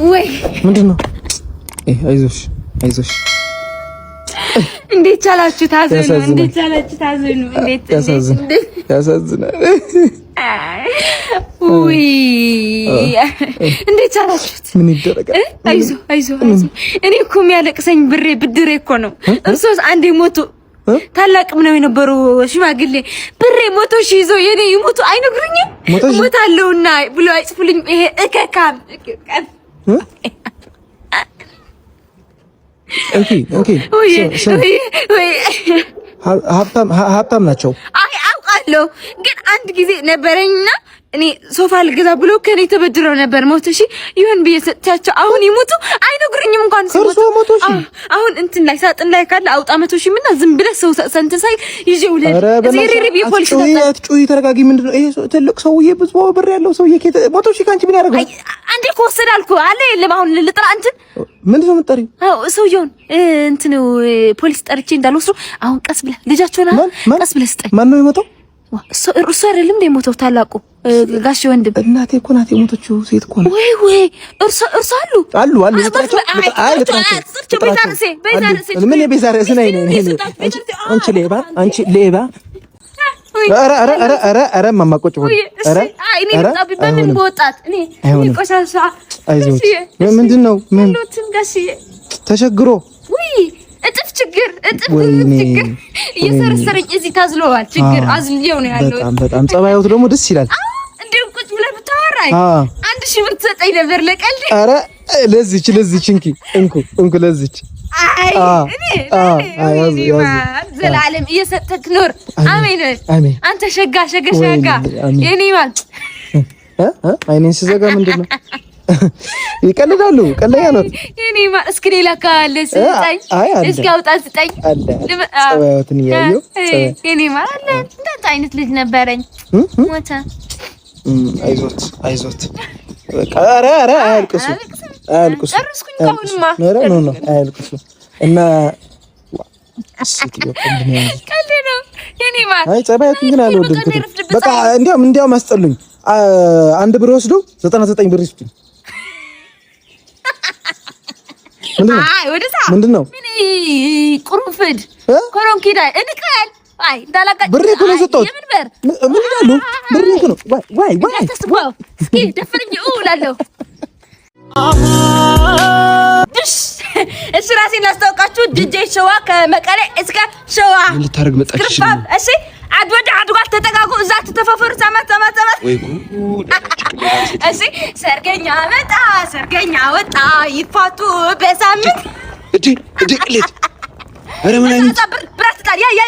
ወይ ምንድነው? አይዞሽ አይዞሽ። እንዴት ቻላችሁ ታዘኑ? እንዴት ቻላችሁ ታዘኑ? እንዴት ያሳዝናል። ወይ እንዴት ቻላችሁት? ምን ይደረጋል? አይዞ አይዞ አይዞ። እኔ እኮ የሚያለቅሰኝ ብድሬ እኮ ነው። እርሶስ አንዴ ሞቶ ታላቅም ነው የነበረው ሽማግሌ ብሬ 100,000 ይዘው የኔ ይሞቱ አይነግሩኝም? ሞታለሁና ብሎ አይጽፉልኝ። ይሄ እከካም ኦኬ ሀብታም ናቸው። አይ አውቃለሁ፣ ግን አንድ ጊዜ ነበረኝና እኔ ሶፋ ልገዛ ብሎ ከኔ ተበድረው ነበር 100,000 ይሁን ብዬ ሰጥቻቸው አሁን ይሞቱ አይነግሩኝም እንኳን ሲሞቱ። አሁን እንትን ላይ ሳጥን ላይ ካለ አውጣ 100,000 ምና ዝም ብለህ ሰው ሰንት ሳይ ይዤው ለዘሪሪ ፖሊስ ጩይ ተረጋጊ። ምንድነው ይሄ ትልቅ ሰውዬ ብዙ ብር ያለው ሰውዬ 100,000 ካንቺ ምን ያደርጋል? አንዴ ኮሰድ አልኩ አለ የለም። አሁን ልጥራ እንትን ምንድነው የምትጠሪው? ሰውዬውን እንትን ፖሊስ ጠርቼ እንዳልወስዱ አሁን ቀስ ብለህ ልጃቸውና ቀስ ብለህ ስጠኝ። ማን ነው የሞተው? እርሱ አይደለም እንደ ሞተው ታላቁ ጋሽ ወንድም። እናቴ እኮ ናት የሞተችው ሴት እኮ ነው። ወይ እርሱ አሉ ልጥራቸው። ምን የቤዛረስ ነኝ አንቺ ሌባ። ኧረ ማማ ቁጭ ብሎ በምን በወጣት እኔ ቆሻሻ ምንድነው ምን ተሸግሮ እጥፍ ችግር እየሰረሰረኝ እዚህ ታዝለዋል። ችግር አዝልየው ነው ያለው። በጣም ጸባዩት ደግሞ ደስ ይላል። እንደው ቁጭ ብለህ ብታወራኝ 1,000 ብር ትሰጠኝ ነበር ለቀልድ። ኧረ ለዚች እንኩ ለዚች። ዘላለም እየሰጠክ ኖር። አሜን። አንተ ሸጋ የኔ ማለት አይኔን ሲዘጋ ምንድነው ይቀልዳሉ። ቀለያ ነው የኔ ማለት። እስኪ ሌላ ካለ ስጠኝ፣ እስኪ አውጣ ስጠኝ። ጸባዩትን ያየው የኔ ማለት እንዳንተ አይነት ልጅ ነበረኝ ሞተ። አይዞት በቃ። ኧረ አያልቅሱ። ጨርስኩኝ። ካሁንማ ነው አያልቅሱ። እና ቀልድ ነው የኔ ማለት። አይ ጸባዩትን ግን አልወደድኩትም። በቃ እንዲያውም አስጠሉኝ። 1 ብር ወስዶ 99 ብር ይስጡኝ። ምንድነው? ቁርፍድ ኮሮንኪዳ እንቃል። አይ እንዳላቃጭ ብሬ እኮ ነው የሰጠሁት። ምን ይላሉ? ብሬ እኮ ነው። ዋይ እስኪ ደፍርኝ እላለሁ። እሺ ራሴን ላስታውቃችሁ። ዲጄ ሸዋ ከመቀሌ እስከ ሸዋ ልታረግ መጣች። እሺ አድጓል ተጠጋጉ። እዛ ተተፋፈሩ። ሰማት ወይ ጉድ። እሺ ሰርገኛ ወጣ ይፋቱ በሳምንት እዲ ቅሌት። ኧረ ምን አይነት ብራስ ታዲያ ያ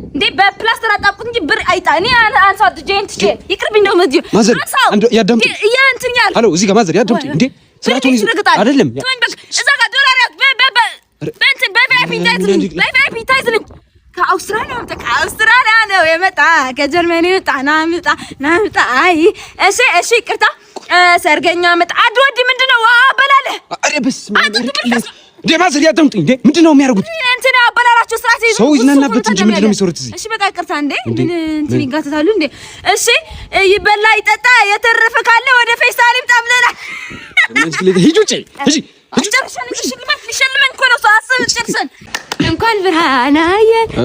እንዴ በፕላስተር አጣብቁት እንጂ ብር አይጣ። እኔ አንሳው ዲጄንት ቼ ይቅርብኝ ነው መዝዩ አንሳው። ያዳምጥ እንትን ያል ሃሎ እዚህ ጋር ማዘር ያዳምጥ እንዴ ስራቱን አይደለም እዛ ጋር ዶላር በእንትን በቪአይፒ ታይዝልኝ ከአውስትራሊያ ነው የመጣ ከጀርመኒ መጣ ናምጣ። አይ እሺ ይቅርታ። ሰርገኛ መጣ አድወዲ ምንድነው አበላለ? አሬ በስመ አብ ማዘር ያዳምጡኝ እንዴ ምንድነው የሚያደርጉት? እንትን አበላላችሁ ስራ ሲይዙ ሰው ይዝናናበት እንጂ ምንድነው የሚሰሩት እዚህ? እሺ በቃ ይቅርታ። እንዴ እንትን ይጋተታሉ እንዴ? እሺ ይበላ ይጠጣ የተረፈ ካለ ወደ ፌስታል ይምጣምለና ሂጂ ውጪ ሂጂ። ልሸልመን እኮ ነው። ጨርሰን እንኳን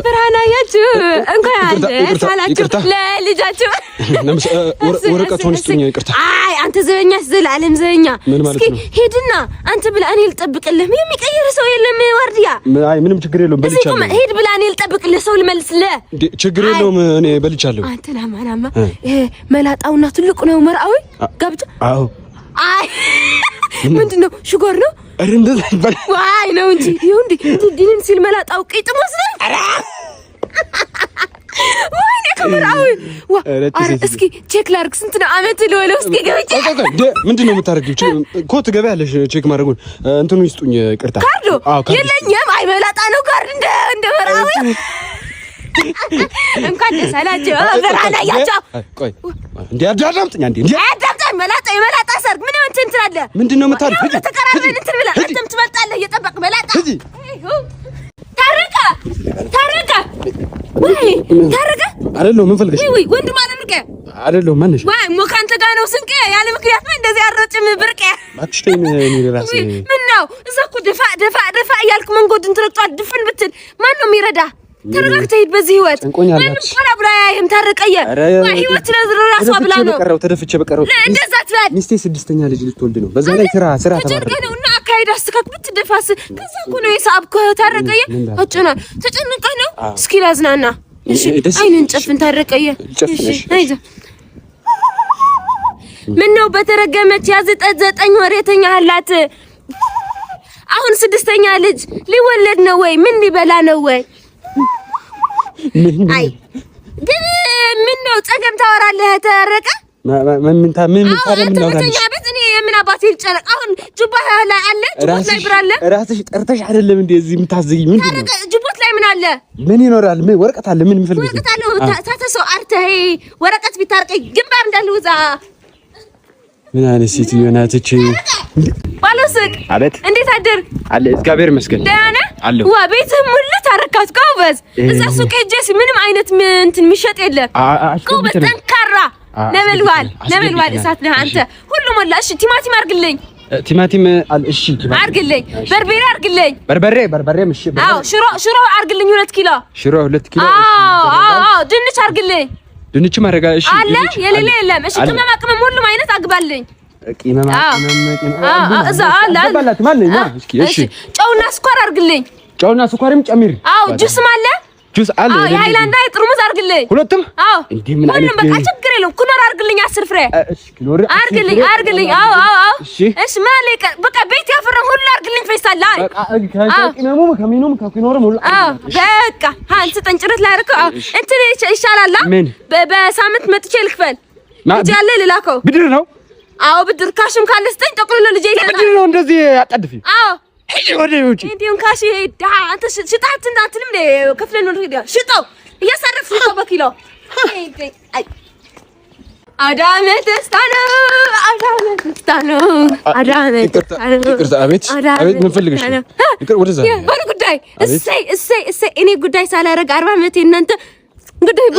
ብርሃናያችሁ እንኳን ሳላችሁ ለልጃችሁ ወረቀቱን ስጡኝ። ይቅርታ። አይ አንተ ዘበኛ ዘላለም ዘበኛ። እስኪ ሄድና አንተ ብላ እኔ ልጠብቅልህ። የሚቀየር ሰው የለም። ዋርዲያ አይ ምንም ችግር የለውም በልቻለሁ። ሄድ ብላ እኔ ልጠብቅልህ ሰው ልመልስልህ። ችግር የለውም እኔ በልቻለሁ። አንተ ላማናማ መላጣውና ትልቁ ነው መርአዊ ጋብቻ። አዎ አይ ምንድነው ሽጎር ነው? አረ እንደዛ ይባል ዋይ ነው እንጂ ይሁንዲ ዲንን ሲል መላጣው ቂጥም ወስደ አራ ወይኔ ከመራው እስኪ ቼክ ላድርግ። ስንት ነው አመት ለወለው? እስኪ ገብቼ ምንድነው የምታረጊው? ኮት ገበያለሽ ቼክ ማድረጉን እንትኑ ይስጡኝ። ቅርታ የለኝም። አይ መላጣ ነው ካርድ እንደ መራው እንኳን ደስ አላችሁ። ብርሃን አያቸው። ቆይ እንዴ አዳምጥኝ አንዴ እንዴ አዳምጣኝ። የመላጣ ሰርግ ምን እንትን አለ? ምንድነው የምታረጊው? ተቀራረብን እንትን ብላ አንተም ትመጣለህ እየጠበቅ መላጣ ታረቀ ወይ ታረቀ አይደለም። ምን ፈልገሽ? ወይ ወንድም አለምርከ አይደለም። ማንሽ ወይ ሞካንተ ጋር ነው ስንቄ ያለ ምክንያት ምን እንደዚህ አረጭም ብርቄ ማክሽቴን ራሴ ምን ነው እዛ እኮ ደፋ እያልክ መንገዱን ትረግጧል ድፍን ብትል ማን ነው የሚረዳ ተረጋግተህ ሂድ በዚህ ህይወት ምንም ቆላ ብላ ያይም ታረቀየ ህይወት ለራሷ ብላ ነው ተደፍቼ በቀረው እንደዛ ትላል ሚስቴ ስድስተኛ ልጅ ልትወልድ ነው በዛ ላይ ስራ ተባረከ እና አካሄድ አስተካክ ብትደፋስ ከዛ እኮ ነው የሳብኩ ታረቀየ አጭና ተጨንቀህ ነው እስኪ ላዝናና እሺ አይንን ጨፍን ታረቀየ እሺ አይዞህ ምን ነው በተረገመች ያዘጠኝ ወር የተኛህላት አሁን ስድስተኛ ልጅ ሊወለድ ነው ወይ ምን ሊበላ ነው ወይ አይ ግን ምን ነው ጸገም ታወራለህ ታረቀ ምን ታደም ነው እኔ የምን አባቴ ልጨነቅ አሁን ጁባህ ላይ አለ ጁቦት ላይ ብር አለ ራስሽ ጠርተሽ አይደለም እንደዚህ የምታዘጊ ምን ነው ጁቦት ላይ ምን አለ ምን ይኖራል ምን ወረቀት አለ ምን የሚፈልግ ወረቀት አለ ታተሰው አርተህ ወረቀት ቢታርቀኝ ግንባር እንዳልውዛ ምን አይነት ሴት ናትች ባለስቅ አቤት እንዴት አደር አለ እግዚአብሔር ይመስገን ደህና አለሁ ዋ ቤት ሙሉ ታረካት ጎበዝ እዛ ሱቅ ሄጄስ ምንም አይነት እንትን የሚሸጥ የለም ጎበዝ ጠንካራ ነበልባል እሳት ነህ አንተ ሁሉም ወላ እሺ ቲማቲም አርግልኝ ቲማቲም እሺ አርግልኝ በርበሬ አርግልኝ በርበሬ እሺ አዎ ሽሮ አርግልኝ 2 ኪሎ ሽሮ 2 ኪሎ አዎ ድንች አርግልኝ ድንች ማረጋ እሺ አለ የሌለ የለም እሺ ቅመማ ቅመም ሁሉም አይነት አግባልኝ ቅመማ እዛ አለ አባላት ማን ነው እስኪ እሺ ጨውና ስኳር አርግልኝ ጨውና ስኳርም ጨምር አዎ ጁስም አለ ጁስ አለ የሃይላንድ አይ ጥርሙዝ አርግልኝ ሁለቱም አዎ እንዴ ምን አይነት በቃ ችግር የለም ኩኖር አርግልኝ 10 ፍሬ እሺ ኩኖር አርግልኝ አዎ እሺ ማለቀ በቃ ቤት ያፈራም ሁሉ አርግልኝ ፈይሳላ በቃ ከሚኑም ከኩኖርም ሁሉ በቃ አንተ ጠንጭረት ላይ አርከው እንትን ይሻላል በሳምንት መጥቼ ልክፈል ይጃለ ልላከው ብድር ነው አዎ ብድር ካሽም ካለስጠኝ ጠቅልሎ ልጄ ይላል ብድር ነው እንደዚህ አጣድፊ አዎ ወደ ውጪ እንዴም ካሽ ዳ አንተ ሽጣት እንዳትልም ከፍለን ነው ሄዳ ሽጣው እያሳረፍኩ ነው በኪሎ አይ አዳመት ስታኖ ይቅርታ አቤት ምን ፈልገሽ ነው ይቅር ወደዛ ባለ ጉዳይ እሰይ እኔ ጉዳይ ሳላረግ 40 ዓመት እናንተ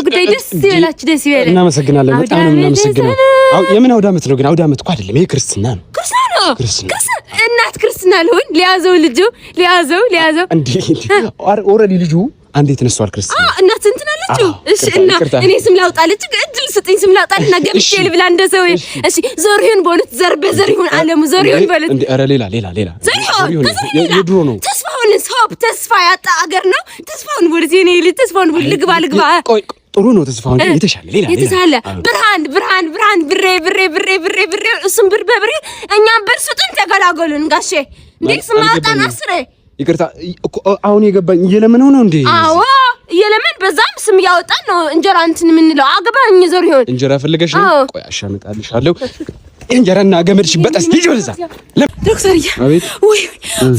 ጉዳይ ደስ ይበላችሁ እናመሰግናለን በጣም ነው እናመሰግናለን አው የምን አውደ ዓመት ነው ግን አውደ ዓመት እኮ አይደለም ይሄ ክርስትና ነው እናት ክርስትና ለሆን ሊያዘው እንዴ ኦሬዲ ልጁ አንዴ ተነስቷል ክርስትና እናት እንትን አለችው እሺ እና እኔ ስም ላውጣለች እድል ስጥኝ ስም ላውጣልና ገብቼ ልብላ እንደሰው እሺ ዞርህን በሉት ዘር በዘር ይሁን ዓለሙ ዞርህን በሉት እንዴ ኧረ ሌላ የድሮ ነው ተስፋ ያጣ አገር ነው ተስፋውን ወርዚ እኔ ተስፋውን ልግባ ቆይ ጥሩ ነው ተስፋውን የተሻለ ሌላ ብርሃን ብሬ እሱም ብር በብሬ እኛም ብር ስጡን ተገላገሉን ጋሼ እንዴ ስማጣን አስሬ ይቅርታ አሁን የገባኝ እየለመነው ነው እንዴ አዎ እየለመን በዛም ስም ያወጣን ነው እንጀራ እንትን ምንለው አገባኝ ዘር ይሆን እንጀራ ፈልገሽ ነው ቆይ አሻምጣልሻለሁ እንጀራና ገመድሽ በጣስ ልጅ ወለዛ ዶክተርዬ ወይ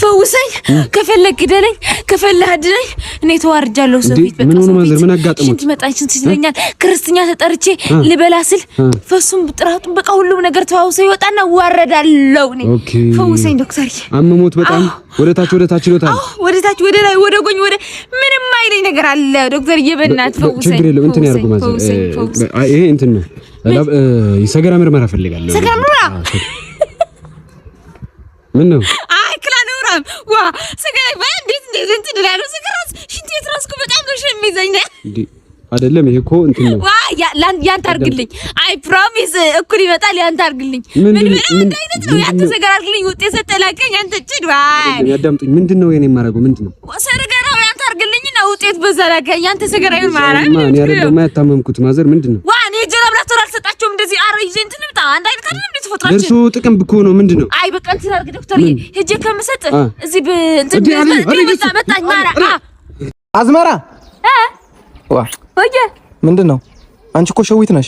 ፈውሰኝ ከፈለክ ግደለኝ ከፈለህ አድነኝ እኔ ተዋርጃለሁ ሰው ፊት በቃ ምን ማዘር ምን አጋጥሞት ሽንት መጣችን ሲለኛል ክርስቲኛ ተጠርቼ ልበላ ስል ፈሱም ብጥራቱም በቃ ሁሉም ነገር ተዋውሶ ይወጣና ዋረዳለው እኔ ፈውሰኝ ዶክተርዬ አመሞት በጣም ወደታች ይወጣል ወደታች ወደ ላይ ወደ ጎኝ ወደ ምንም አይለኝ ነገር አለ ዶክተርዬ በእናትህ ፈውሰኝ ችግር የለም እንትን ያርጉ ማዘር ይሄ እንትን ነው ሰገራ ምርመራ ፈልጋለሁ ሰገራ ምርመራ ምን ነው አይ ክላኖራም ዋ ሰገራ እንዴት እንትን ይላል ሰገራ ሽንት የትራስኩ በጣም ነው ሸሚዘኝ እንዴ አይደለም ይሄ እኮ እንትን ነው ዋ ያንተ አርግልኝ አይ ፕሮሚስ እኩል ይመጣል ያንተ አርግልኝ ምን አይነት ነው ያንተ ሰገራ አርግልኝ ውጤት ሰጠላከኝ አንተ ጭድ ዋይ ያዳምጡኝ ምንድነው የኔ ማረገው ምንድነው ሰገራው ያንተ አርግልኝና ውጤት በዛላከኝ ያንተ ሰገራ ይሁን ማራ ማን ያረደማ ያታመምኩት ማዘር ምንድነው ዋ እኔ ጀራብራቶር አልሰጣቸውም እንደዚህ አረይዘ እንትን ልምጣ አንድ አይነት አይደለም እንዴ ተፈጥራችሁ ደርሶ ጥቅም ብኮ ነው ምንድነው አይ በቃ እንትን አርግ ዶክተር ሄጄ ከምሰጥ እዚህ እንትን መጣኝ ማራ አዝመራ ዋ ወየ ምንድነው አንቺ እኮ ሸዊት ነሽ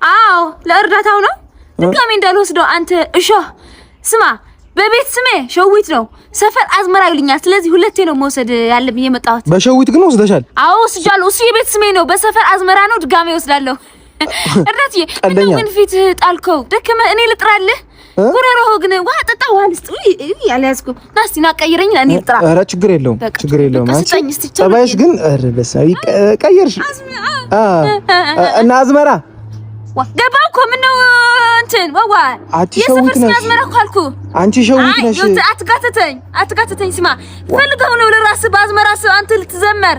አዎ ለእርዳታው ነው ድጋሜ እንዳልወስደው አንተ እሾ ስማ በቤት ስሜ ሸዊት ነው ሰፈር አዝመራ ይሉኛል ስለዚህ ሁለቴ ነው መውሰድ ያለብኝ የመጣሁት በሸዊት ግን ወስደሻል አዎ ወስጃለሁ እሱ የቤት ስሜ ነው በሰፈር አዝመራ ነው ድጋሜ ወስዳለሁ እርዳትዬ ምን ፊት ጣልከው ደከመ እኔ ልጥራልህ ጉሮሮህ ግን ዋ ጠጣ ዋንስጥ ያለያዝኩ ናስቲ ናቀይረኝ ለኔ ልጥራ ኧረ ችግር የለውም ጠባይሽ ግን ኧረ በሳይ ቀየርሽ እና አዝመራ ገባው እኮ ምነው እንትን ወዋ የሰፈር ስም አዝመራ እኮ አልኩ። አንቺ ሸዊት ነሽ። አትጋተተኝ ስማ ፈልገው ነው ለራስ በአዝመራ ስም አንተ ልትዘመር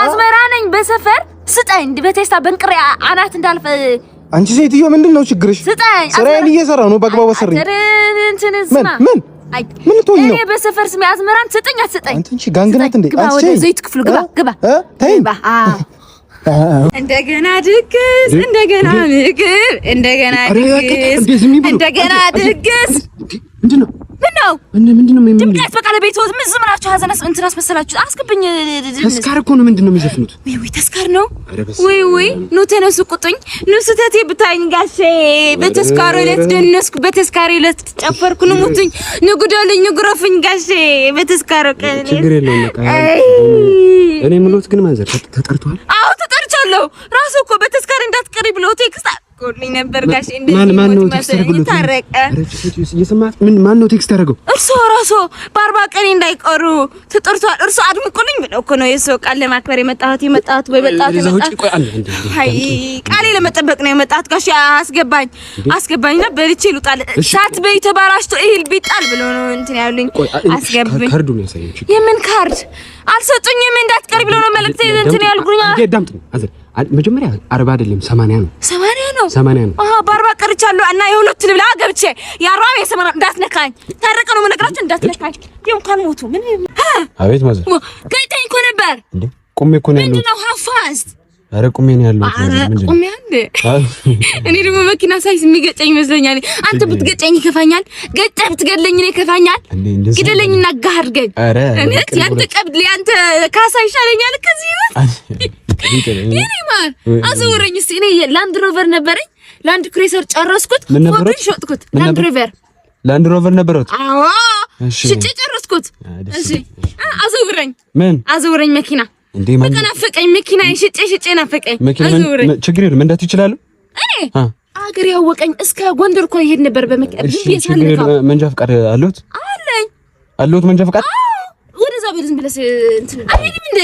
አዝመራ ነኝ በሰፈር ስጠኝ በቴስታ በንቅሬ አናት እንዳልፈ አንቺ ሴትዮ ምንድነው ችግርሽ? ስራዬን እየሰራሁ ነው በአግባቡ አሰሪኝ። እንትን ስማ ምን ትሆኝ ነው? እኔ በሰፈር ስም አዝመራን ስጠኝ አትሰጠኝ። አንቺ እንጂ ጋንግናት እንዴ? አንቺ ዘይት ክፍሉ ግባ ተይ እንደገና ድግስ እንደገና ምግብ እንደገና ድግስ ምንድነው ድምቀት በቃ ለቤት ወዝ ምን ዝምራችሁ ሀዘናስ እንትን አስመሰላችሁ አስገብኝ ተስካር እኮ ነው ምንድነው የሚዘፍኑት ወይ ተስካር ነው ወይ ኑ ተነሱ ቁጡኝ ኑ ስተቴ ብታኝ ጋሼ በተስካሩ ዕለት ደነስኩ በተስካሩ ዕለት ተጨፈርኩ ነው ሙቱኝ ንጉደልኝ ንጉረፍኝ ጋሼ በተስካሩ ቀን ችግር የለውም በቃ እኔ ምሎት ግን ማዘር ተጠርቷል አዎ ተጠርቻለሁ ራሱ እኮ በተስካር እንዳትቀሪ ብሎ ቴክስት ቆልኝ ነበር ጋሼ ማን ነው ቴክስት ያደረገው ታረቀ እየሰማት ማን ነው ቴክስት ያደረገው እርሶ ራሱ በ40 ቀን እንዳይቀሩ ተጠርቷል እርሶ አድምቁልኝ ብለው እኮ ነው የሰው ቃል ለማክበር የመጣሁት ወይ በጣት አይ ቃሌ ለመጠበቅ ነው የመጣሁት ጋሼ አስገባኝና በልቼ ልውጣል ሳት በይ ተባራሽቶ እህል ቢጣል ብሎ ነው እንትን ያሉኝ አስገብኝ ካርዱን ያሳየኝ የምን ካርድ አልሰጡኝም እንዳትቀሪ ብሎ ነው መልእክት እንትን ያልጉኛ ገዳምጥ አዘር መጀመሪያ 40 አይደለም 80 ነው አሃ በ40 ቀርቻለሁ እና የሁለት ልብላ ገብቼ ያ40 የሰማና እንዳትነካኝ ታረቀ ነው መነግራችሁ እንዳትነካኝ ይሁን ካልሞቱ ምን አቤት ማዘር ከይተኝ እኮ ነበር እንዴ ቆሜ እኮ ነው ያለው ምንድነው ሀፋስት አረ ቆሜ ነው ያለው ምንድነው ቆሜ አንዴ እኔ ደግሞ መኪና ሳይስ የሚገጨኝ ይመስለኛል አንተ ብትገጨኝ ይከፋኛል ገጨህ ብትገለኝ ነው ይከፋኛል ግደለኝና ጋርገኝ እኔ ያንተ ቀብድ ያንተ ካሳ ይሻለኛል ከዚህ ይሄማ አዘውረኝ እስቲ እኔ ላንድ ሮቨር ነበረኝ ላንድ ክሩዘር ጨረስኩት ፎቶን ሾጥኩት ላንድ ሮቨር ነበረው አዎ ሽጬ ጨረስኩት እሺ አዘውረኝ መኪና እንዴ ማን ናፈቀኝ መኪና ሽጬ ናፈቀኝ አዘውረኝ ችግር የለም መንዳት ይችላል እኔ አገር ያወቀኝ እስከ ጎንደር እኮ ይሄድ ነበር በመኪና ቢያሳልከው መንጃ ፈቃድ አለዎት መንጃ ፈቃድ ወደዛ በዝም ብለስ እንትን አይሄድም እንዴ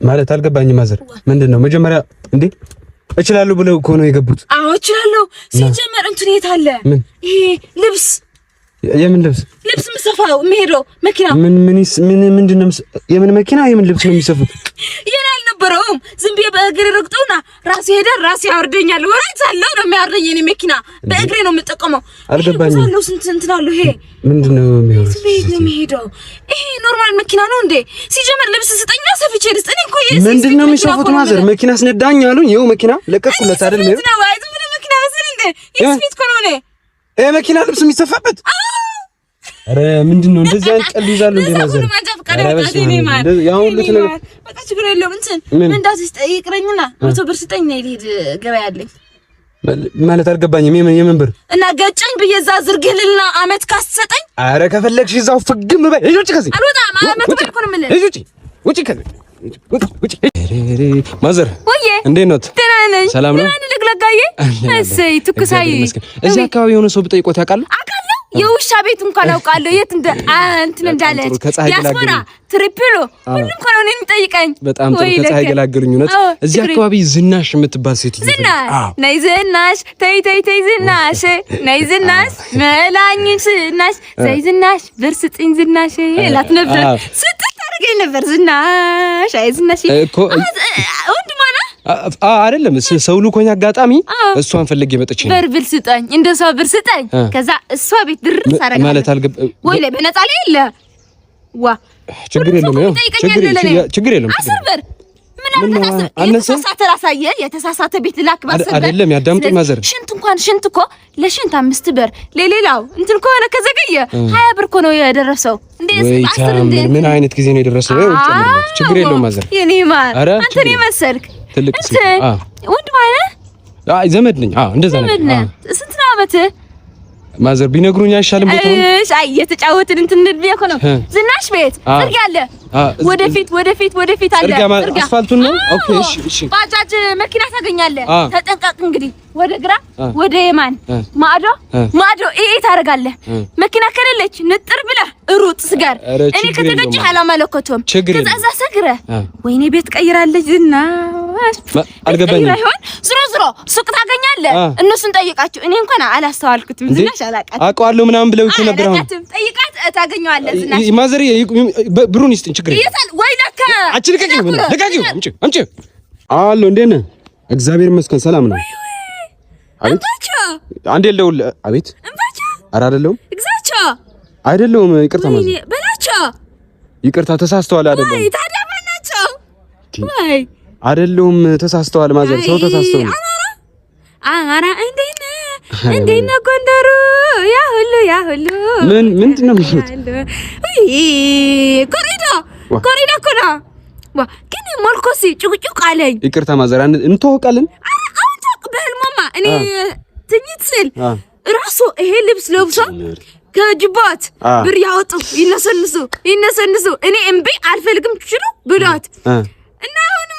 ማለት አልገባኝም ማዘር ምንድነው መጀመሪያ እንዴ እችላለሁ ብለው እኮ ነው የገቡት አዎ እችላለሁ ሲጀመር እንትን የት አለ ይሄ ልብስ የምን ልብስ ምሰፋው የሚሄደው መኪና ምንድነው የምን መኪና የምን ልብስ ነው የሚሰፉት የኔ አልነበረውም ዝም ብዬ በእግሬ ረግጠውና ራሴ ሄደር ራሴ ያወርደኛል ወራጅ አለው ነው የሚያወርደኝ የኔ መኪና በእግሬ ነው የምጠቀመው አልገባኝም አለው ስንት አለው ይሄ ምንድነው የሚሄደው ይሄ ኖርማል መኪና ነው እንዴ ሲጀመር ልብስ ስጠኛ ሰፍቼ ልስጥ እኔ እኮ ምንድነው የሚሰፉት ማዘር መኪና አስነዳኝ አሉኝ ይኸው መኪና ለቀቅኩለት አይደል ነው መኪና መስል እንዴ የስፊት ኮ ነው እኔ መኪና ልብስ የሚሰፋበት አረ ምንድነው እንደዚህ አይነት ቀልድ ይዛሉ እንዴ ማዘር ያው ሁሉ ነገር በቃ ችግር የለውም እንትን እንዳትስ ጠይቅረኝና 100 ብር ስጠኝ ነው ልሂድ ገበያ ያለኝ ማለት አልገባኝም የምን ብር እና ገጨኝ በየዛ ዝርግልና አመት ካስሰጠኝ አረ ከፈለግሽ እዛው ፍግም በይ እዩጭ ከዚህ አልወጣም አመት ብር እኮ ነው የምልህ እዩጭ ውጪ ከዚህ ውጪ ማዘር ወዬ እንዴት ነው ደህና ነኝ ሰላም ነው ለግለጋዬ እሰይ ትኩሳይ እዚህ አካባቢ የሆነ ሰው ብጠይቆት ያውቃል የውሻ ቤት እንኳን አውቃለሁ የት እንትን እንዳለች ያስመራ ትሪፕሎ ሁሉም እኮ ነው እኔን ጠይቀኝ በጣም ጥሩ ከፀሐይ ገላገሉኝ እውነት እዚህ አካባቢ ዝናሽ የምትባል ሴት ነይ ዝናሽ ተይ ዝናሽ ነይ ዝናሽ መላኝ ዝናሽ ዘይ ዝናሽ ብር ስጥኝ ዝናሽ እላት ነበር ስታደርገኝ ነበር ዝናሽ አይ ዝናሽ እኮ ወንድማና አይደለም ሰው ልኮኝ አጋጣሚ እሷን ፈልጌ መጥቼ ነው ብር ስጠኝ እንደሷ ብር ስጠኝ ከዛ እሷ ቤት ድርስ አረጋ ማለት አልገባ ወይ ለበነጣ ላይ የለ ዋ ችግር የለም ችግር የለም አስር ምን አነሰ የተሳሳተ ቤት ላክ ባሰበ አይደለም ያዳምጡ ማዘር ሽንት እኮ ለሽንት 5 ብር ለሌላው እንትን ከሆነ ከዘገየ 20 ብር እኮ ነው የደረሰው እንዴ ምን አይነት ጊዜ ነው የደረሰው ችግር የለም ማዘር የኔ ማር አንተ ነህ መሰልክ ትልቅ ወንድ ማለት አይ ዘመድ ነኝ እንደዛ ነው ስንት ነው አመት ማዘር ቢነግሩኝ አይሻልም ቦታው እሺ አይ የተጫወትን እንትን እንድልብያ እኮ ነው ዝናሽ ቤት ጥርግ ያለ ወደፊት አለ ጥርግ አስፋልቱን ነው ኦኬ እሺ ባጃጅ መኪና ታገኛለህ ተጠንቀቅ እንግዲህ ወደ ግራ ወደ የማን ማዶ ይሄ ታረጋለህ መኪና ከሌለች ንጥር ብለህ ሩጥ ስጋር እኔ ከተገጨ አላማለከቶም ከዛዛ ሰግረ ወይኔ ቤት ቀይራለች ዝናሽ አልገባኝም ዝሮ ሱቅ ታገኛለህ። እነሱን ጠይቃቸው። እኔ እንኳን አላስተዋልኩትም። ዝናሽ አላውቃትም። አውቀዋለሁ ምናምን ብለው እኮ ነበር። አሁን ጠይቃት ታገኘዋለህ። ዝናሽ ማዘር ብሩን ይስጥኝ ችግር የለም ወይ ለካ አንቺ ልቀቂው አምጪ አሎ እንዴት ነህ? እግዚአብሔር ይመስገን ሰላም ነው። አቤት አንዴ ልደውል። አቤት ኧረ አይደለሁም አይደለሁም ይቅርታ ማዘር በላቸው። ይቅርታ ተሳስተዋል። አይደለሁም ታዲያ ማናቸው ወይ አይደለሁም ተሳስተዋል ማዘር ሰው ተሳስተዋል። አማራ እንዴት ነው ጎንደሩ? ያ ሁሉ ምንድን ነው የሚሉት? ኮሪዶ እኮ ነው። ግን ሞልኮሲ ጭቁጭቅ አለኝ። ይቅርታ ማዘር እንተዋወቃለን። አሁን ታውቅ በህልሞማ እኔ ትኝት ስል ራሱ ይሄ ልብስ ለብሶ ከጅባት ብር ያወጡ ይነሰንሱ እኔ እምቢ አልፈልግም ትችሉ ብሏት እና አሁን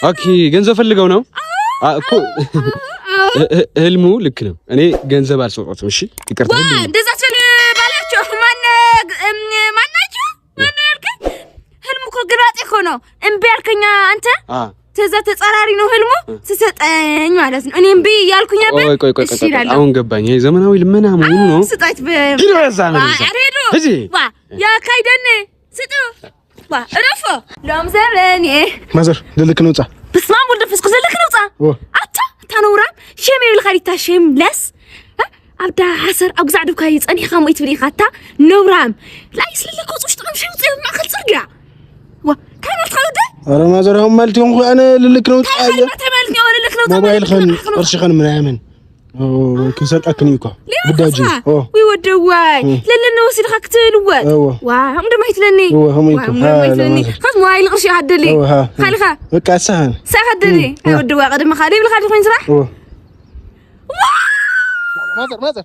ኦኬ ገንዘብ ፈልገው ነው እኮ ህልሙ ልክ ነው። እኔ ገንዘብ አልሰጠሁትም። እሺ ይቅርታ እንደዛ ስል ባላችሁ ማናችሁ ያልከኝ ህልሙ እኮ ግራጤ እኮ ነው። እምቢ ያልከኛ አንተ ተዛ ተጻራሪ ነው ህልሙ ትሰጠኝ ማለት ነው። እኔ እምቢ ያልኩኝ ነበር። ቆይ አሁን ገባኝ። ይሄ ዘመናዊ ልመና መሆኑ ነው። ስጣት አሬዶ ያ ካይደን ስጡ እረፎ ለምዘለኔ ማዘር ልልክ ነው ጻ بسمع ولد فسكو زلك نوصا أتا تنورا شيم يقول خالي شيم لس أبدا حسر أو زعد بكايز أني خام ويتفري خاطا نورام لا يسلك وصوش تقوم شيء وصير ما أخذ سرقة كان الخالدة أنا ما زر هم مالتي أنا للك نوصا ما تمالك يا ولا لك نوصا موبايل خن أرشي خن من عامن كسر أكنيكو بداجي ويودوا واي لأن وسيد خاكتل واه هم دم يتلني هم يتلني خلاص موبايل قرشي هدلي خالخا بقى سهل هدلي هودوا قدم خالي بالخالي وين صراحة ماذا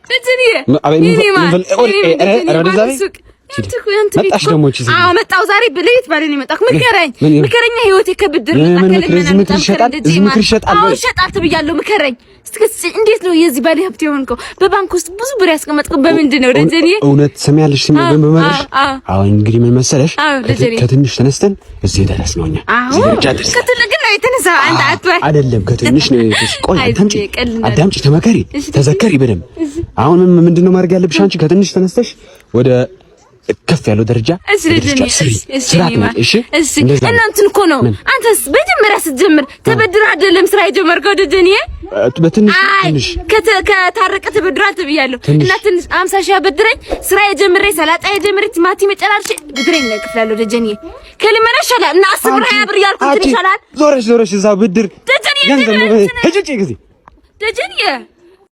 تجنيه መጣሽ ደሞ እቺ ዘይ መጣው ዛሬ ብለይት ባለኝ መጣክ ምከረኝ ህይወቴ ከብድር ምክር ይሸጣል ብያለሁ። ምከረኝ እንዴት ነው የዚህ ባለ ሀብት የሆንከው? በባንክ ውስጥ ብዙ ብር ያስቀመጥከው በምንድን ነው? ደጀኔ እውነት ሰሚያለሽ በመመረሽ አሁን እንግዲህ ምን መሰለሽ ከትንሽ ተነስተን እዚህ ደረስ ነውኛ ከትልቅ ነው የተነሳ አንተ አትወይ አይደለም ከትንሽ ነው ቆይ አዳምጪ ተመከሪ ተዘከሪ በደም አሁን ምንድነው ማድረግ ያለብሽ አንቺ ከትንሽ ተነስተሽ ወደ ከፍ ያለው ደረጃ ስራት ነው። እሺ እናንተን እኮ ነው አንተስ በመጀመሪያ ስትጀምር ተበድራ አይደለም ስራ የጀመርከው ደጀኔ በትንሽ ከታረቀ ተበድራ ተብያለሁ እና ትንሽ 50 ሺህ በድረኝ ስራ የጀመረ ሰላጣ የጀመረ ቲማቲም የጨራርሽ ብድረኝ ነው ከፍላለሁ ደጀኔ ከሊመራ ይሻላል እና 10 ብር 20 ብር ያልኩት ይሻላል። ዞረሽ እዛ ብድር ደጀኔ ገንዘብ ሄጄ ጊዜ ደጀኔ